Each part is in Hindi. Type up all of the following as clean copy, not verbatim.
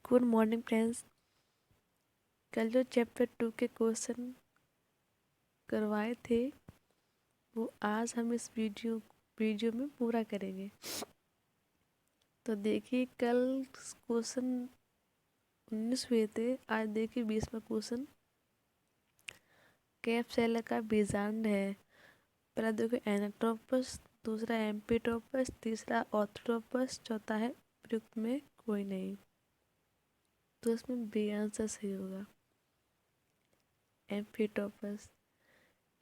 Good morning friends. कल जो चैप्टर 2 के क्वेश्चन करवाए थे वो आज हम इस वीडियो में पूरा करेंगे। तो देखिए कल क्वेश्चन 19 हुए थे, आज देखिए 20वां क्वेश्चन। कैप सेल का बीजांड है। पहला देखो एनाट्रोपस, दूसरा एम्फीट्रोपस, तीसरा ऑर्थोट्रोपस, चौथा है उपयुक्त में कोई नहीं। तो इसमें बी आंसर सही होगा एम्फीट्रोपस।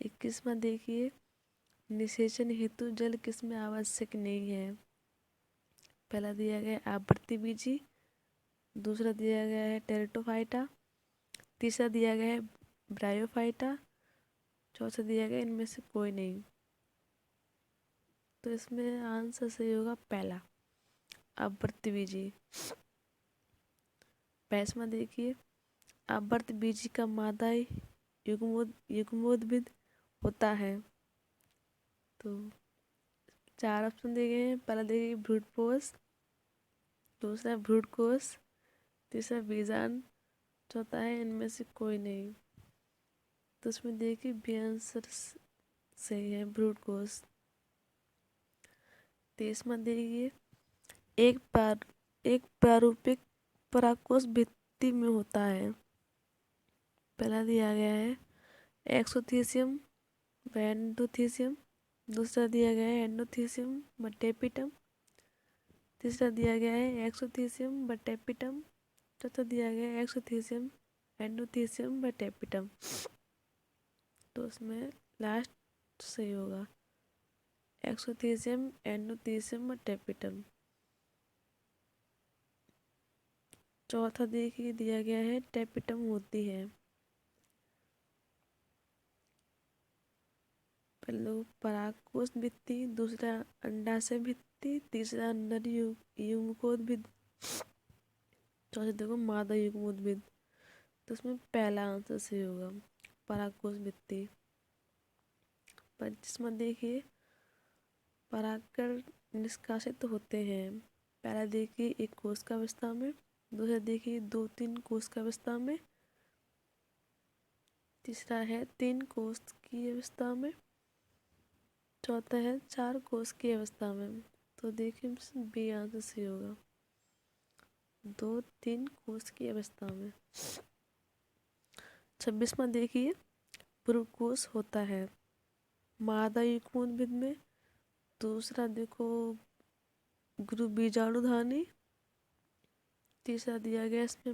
21वां देखिए निषेचन हेतु जल किसमें आवश्यक नहीं है। पहला दिया गया है आवृत्ति बीजी, दूसरा दिया गया है टेरिटोफाइटा, तीसरा दिया गया है ब्रायोफाइटा, चौथा दिया गया इनमें से कोई नहीं। तो इसमें आंसर सही होगा पहला आवृत्ति बीजी। 22वां देखिए आवृत्ति बीजी का मादा युग्मोद्भिद होता है। तो 4 ऑप्शन दिए गए हैं। पहला देखिए भ्रूणपोष, दूसरा भ्रूणकोष, तीसरा बीजांड, चौथा है इनमें से कोई नहीं। तो उसमें देखिए बी आंसर सही है भ्रूणकोष। 23वां देखिए एक प्रारूपिक परागकोश भित्ति में होता है। पहला दिया गया है एक्सोथीसियम व एंडोथीसियम, दूसरा दिया गया है एंडोथीसियम व टेपिटम, तीसरा दिया गया है एक्सोथीसियम व टेपिटम, चौथा दिया गया है एक्सोथीसियम एंडोथीसियम व टेपिटम। तो उसमें लास्ट सही होगा एक्सोथीसियम एंडोथीसियम व टेपिटम। चौथा देखिए दिया गया है टेपिटम होती है। पहले परागकोश भित्ति, दूसरा अंडाशय भित्ति, तीसरा नर युग्मकोद्भिद, चौथा देखो मादा युग्मोद्भिद। तो उसमें पहला आंसर सही होगा परागकोश भित्ति। 25वां देखिए परागकण निष्कासित होते हैं। पहला देखिए एक कोश का अवस्था में, दूसरा देखिए 2-3 कोश का अवस्था में, तीसरा है 3 कोश की अवस्था में, चौथा है 4 कोश की अवस्था में। तो देखिए बी आंसर सही होगा 2-3 कोश की अवस्था में। 26वां देखिए भ्रूणकोष होता है मादा युग्मोद्भिद में, दूसरा देखो गुरु बीजाणुधानी, तीसरा दिया गया इसमें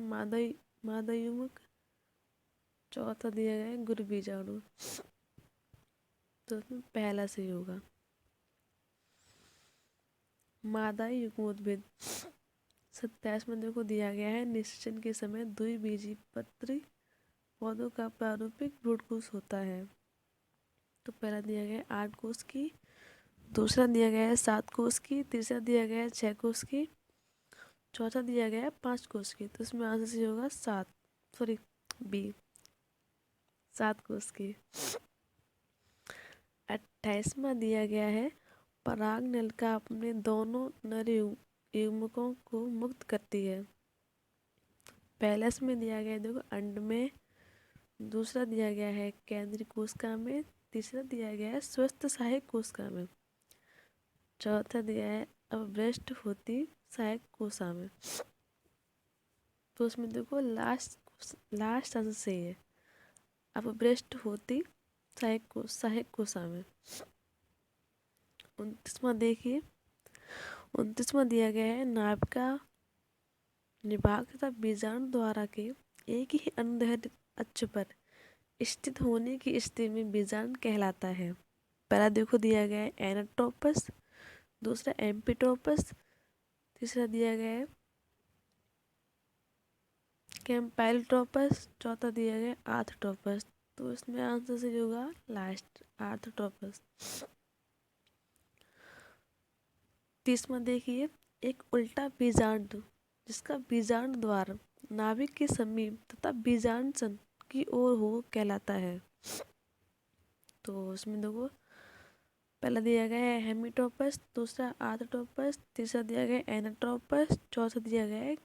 मादा युग्मक, चौथा दिया गया है गुरु बीजाणु। तो इसमें पहला सही होगा मादा युग्मोद्भिद। 27वां देखो दिया गया है निषेचन के समय द्विबीजपत्री पौधों का प्रारूपिक भ्रूणकोष होता है। तो पहला दिया गया है 8 कोष की, दूसरा दिया गया है 7 कोष की, तीसरा दिया गया है 6 कोष की, चौथा दिया गया है 5 कोष की। तो इसमें आंसर सही होगा बी 7 कोष की। 28वां दिया गया है पराग नलिका अपने दोनों नर युग्मकों को मुक्त करती है। पहला इसमें दिया गया है देखो अंड में, दूसरा दिया गया है केंद्रीय कोशिका में, तीसरा दिया गया है स्वस्थ सहायक कोशिका में, चौथा दिया है अवभ्रष्ट होती सहायक कोशिका में। तो उसमें देखो लास्ट आंसर सही है अपभ्रष्ट होती सहायक कोशिका में। 29वां देखिए 29वां दिया गया है नाभिका निभाग तथा बीजाणु द्वारा के एक ही अनुदैर्ध्य अक्ष पर स्थित होने की स्थिति में बीजांड कहलाता है। पहला देखो दिया गया है एनाट्रोपस, दूसरा एम्फीट्रोपस, तीसरा दिया गया है कैम्पाइलोट्रोपस, चौथा दिया गया है आर्थ्रोट्रोपस। तो इसमें आंसर सही होगा लास्ट आर्थ्रोट्रोपस। 30वां देखिए एक उल्टा बीजांड जिसका बीजांड द्वार नाभिक के समीप तथा बीजांड की ओर हो कहलाता है। तो उसमें देखो पहला दिया गया है हेमिटोपस, दूसरा आर्थ्रोपस, तीसरा दिया गया है एनाट्रोपस, चौथा दिया गया है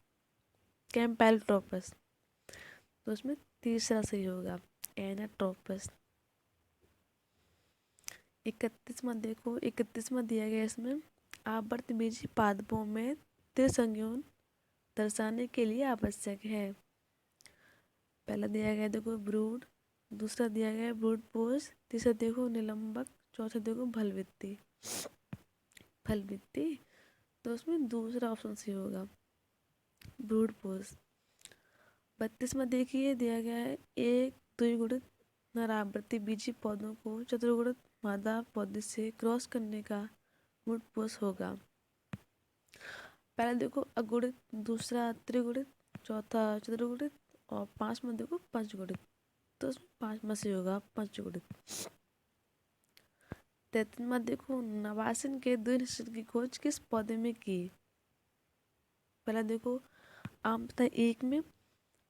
कैम्पेलोट्रोपस, तो उसमें तीसरा सही होगा एनाट्रोपस। 31वां दिया गया इसमें, आवर्तबीजी पादपों में त्रिसंयोजन दर्शाने के लिए आवश्यक है। पहला दिया गया देखो ब्रूड, दूसरा दिया गया ब्रूड पोष, तीसरा देखो निलंबक, चौथा देखो फलवृत्ति। फलवृत्ति, तो उसमें दूसरा ऑप्शन सही होगा ब्रूड पोष। 32वां देखिए दिया गया है, एक द्विगुणित नरावृत्ति बीजी पौधों को चतुर्गुणित मादा पौधे से क्रॉस करने का ब्रूड पोष होगा। पहला देखो अगुणित, दूसरा त्रिगुणित, चौथा चतुर्गुणित और पांचवा देखो पंचगुणित, तो उसमें पांचवा से होगा पंचगुणित। 33वां देखो नवासिन के द्विनिषद की खोज किस पौधे में की। पहला देखो आम तथा ईख में,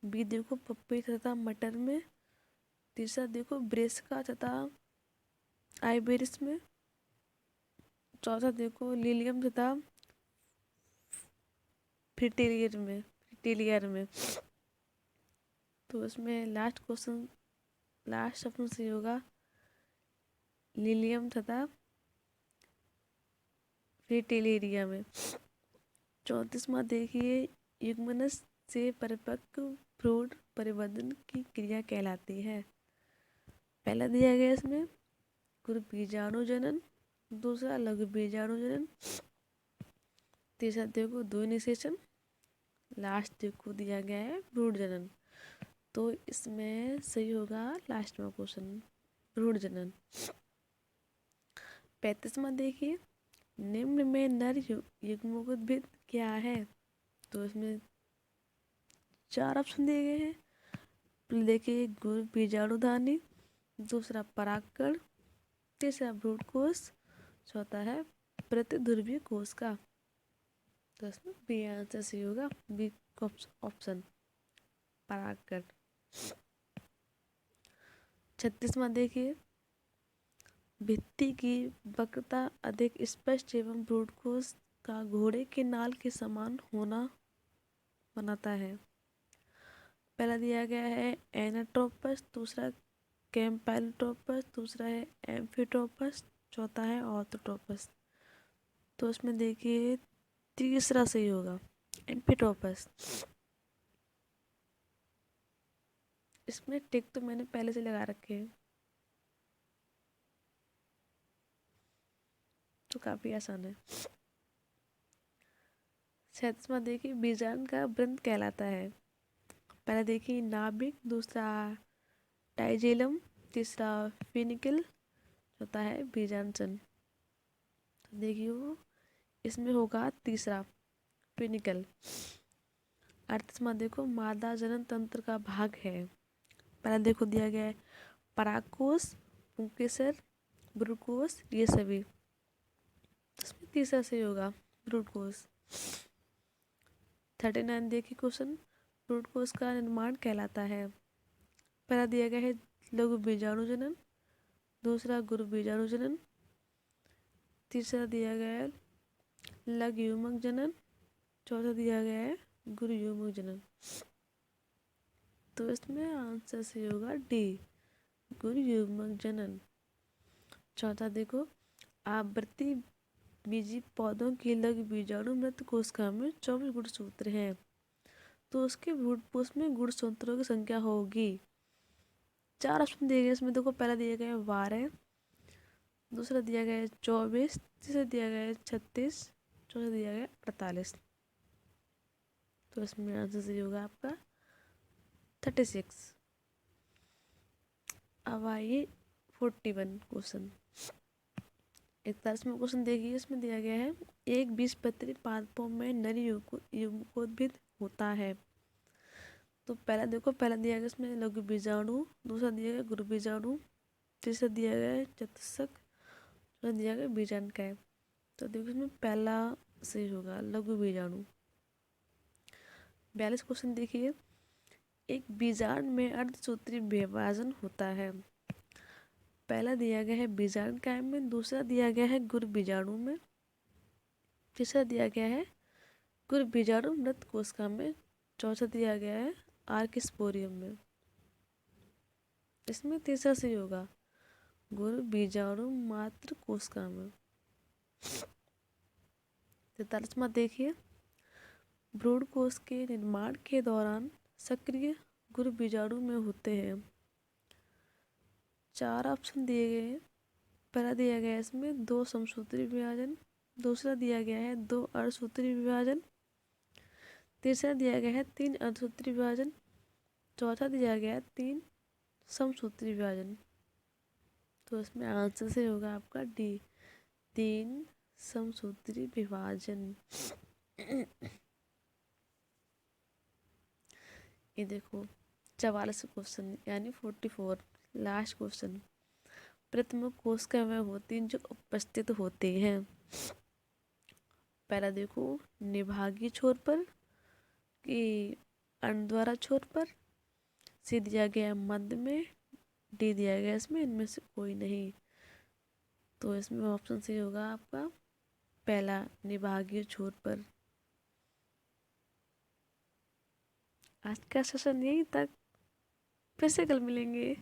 बी देखो पपी तथा मटर में, तीसरा देखो ब्रेसिका तथा आइबेरिस में, चौथा देखो लिलियम तथा फ्रिटिलियर में। तो उसमें लास्ट ऑप्शन सही होगा लिलियम तथा फ्रिटिलिरिया में। 34वां देखिए युग्मनस से परिपक्व भ्रूण परिवर्धन की क्रिया कहलाती है। पहला दिया गया इसमें गुरु बीजाणु जनन, दूसरा लघु बीजाणु जनन, तीसरा देखो द्विनिषेचन, लास्ट देखो दिया गया है भ्रूण जनन। तो इसमें सही होगा लास्ट में क्वेश्चन भ्रूण जनन। 35वां देखिए निम्न में नर युग्मोद्भिद क्या है। तो इसमें 4 ऑप्शन दिए गए हैं। देखिए गुरु बीजाणुधानी, दूसरा परागकण, तीसरा भ्रूण कोश, चौथा है प्रतिध्रुवीय कोश का। तो इसमें बी आंसर सही होगा, बी ऑप्शन परागकण। 36वां देखिए भित्ति की वक्रता अधिक स्पष्ट एवं भ्रूण कोश का घोड़े के नाल के समान होना बनाता है। पहला दिया गया है एनाट्रोपस, दूसरा कैम्पेलोट्रोपस, दूसरा है एम्फिट्रोपस, चौथा है ऑर्थोट्रोपस। तो उसमें देखिए तीसरा सही होगा एम्फिट्रोपस। इसमें टिक तो मैंने पहले से लगा रखे हैं, तो काफी आसान है। 37वां देखिए बीजांड का वृंत कहलाता है। पहला देखिए नाभिक, दूसरा टाइजेलम, तीसरा फिनिकल, चौथा है बीजांचन। तो देखिए इसमें होगा तीसरा फिनिकल। 38वां देखो मादा जनन तंत्र का भाग है। पहला देखो दिया गया है परागकोश, पुंकेसर, भ्रूणकोश, ये सभी। इसमें तीसरा सही होगा भ्रूणकोश। 39 देखिए क्वेश्चन भ्रूणकोश का निर्माण कहलाता है। पहला दिया गया है लघु बीजाणु जनन, दूसरा गुरु बीजाणु जनन, तीसरा दिया गया है लघु युग्मक जनन, चौथा दिया गया है गुरु युग्मक जनन। तो इसमें आंसर सही होगा डी गुरु युग्मक जनन। चौथा देखो आवृत्ति बीजी पौधों की लघु बीजाणु मृत कोशिका में 24 गुणसूत्र हैं, तो उसके भ्रूणपोष में गुणसूत्रों की संख्या होगी। 4 ऑप्शन दिए गए इसमें देखो, पहला दिया गया है 12, दूसरा दिया गया है 24, तीसरा दिया गया है 36, चौथा दिया गया है 48। तो इसमें आंसर सही होगा आपका 36। अब आइए 41 क्वेश्चन। 41वां क्वेश्चन देखिए, इसमें दिया गया है एक बीजपत्री पादपों में नर युग्मोद्भिद होता है। तो पहला देखो, पहला दिया गया इसमें लघु बीजाणु, दूसरा दिया गया गुरु बीजाणु, तीसरा दिया गया है चतुस्क, चौथा दिया गया बीजांडकाय। तो देखो इसमें पहला सही होगा लघु बीजाणु। 42 क्वेश्चन देखिए, एक बीजांड में अर्धसूत्री विभाजन होता है। पहला दिया गया है बीजांडकाय में, दूसरा दिया गया है गुरु बीजाणु में, तीसरा दिया गया है गुरु बीजाणु मृत कोशिका में, चौथा दिया गया है आर्किस्पोरियम में। इसमें तीसरा सही होगा गुरु बीजाणु मात्र कोशिका में। 43वां देखिए, भ्रूण कोश के निर्माण के दौरान सक्रिय गुरु बीजाणु में होते हैं। 4 ऑप्शन दिए गए हैं। पहला दिया गया है इसमें 2 समसूत्री विभाजन, दूसरा दिया गया है 2 अर्धसूत्री विभाजन, तीसरा दिया गया है 3 अर्धसूत्री विभाजन, चौथा दिया गया है 3 समसूत्री विभाजन। तो इसमें आंसर से होगा आपका डी, 3 समसूत्री विभाजन। ये देखो 44 क्वेश्चन यानी 44 लास्ट क्वेश्चन। प्रथम कोशिका में होती हैं जो उपस्थित होते हैं। पहला देखो निभागीय छोर पर कि अंडद्वारा छोर पर, सी दिया गया मध्य में, डी दिया गया इसमें इनमें से कोई नहीं। तो इसमें ऑप्शन सी होगा आपका पहला निभागीय छोर पर। आज का सेशन यहीं तक, फिर से कल मिलेंगे।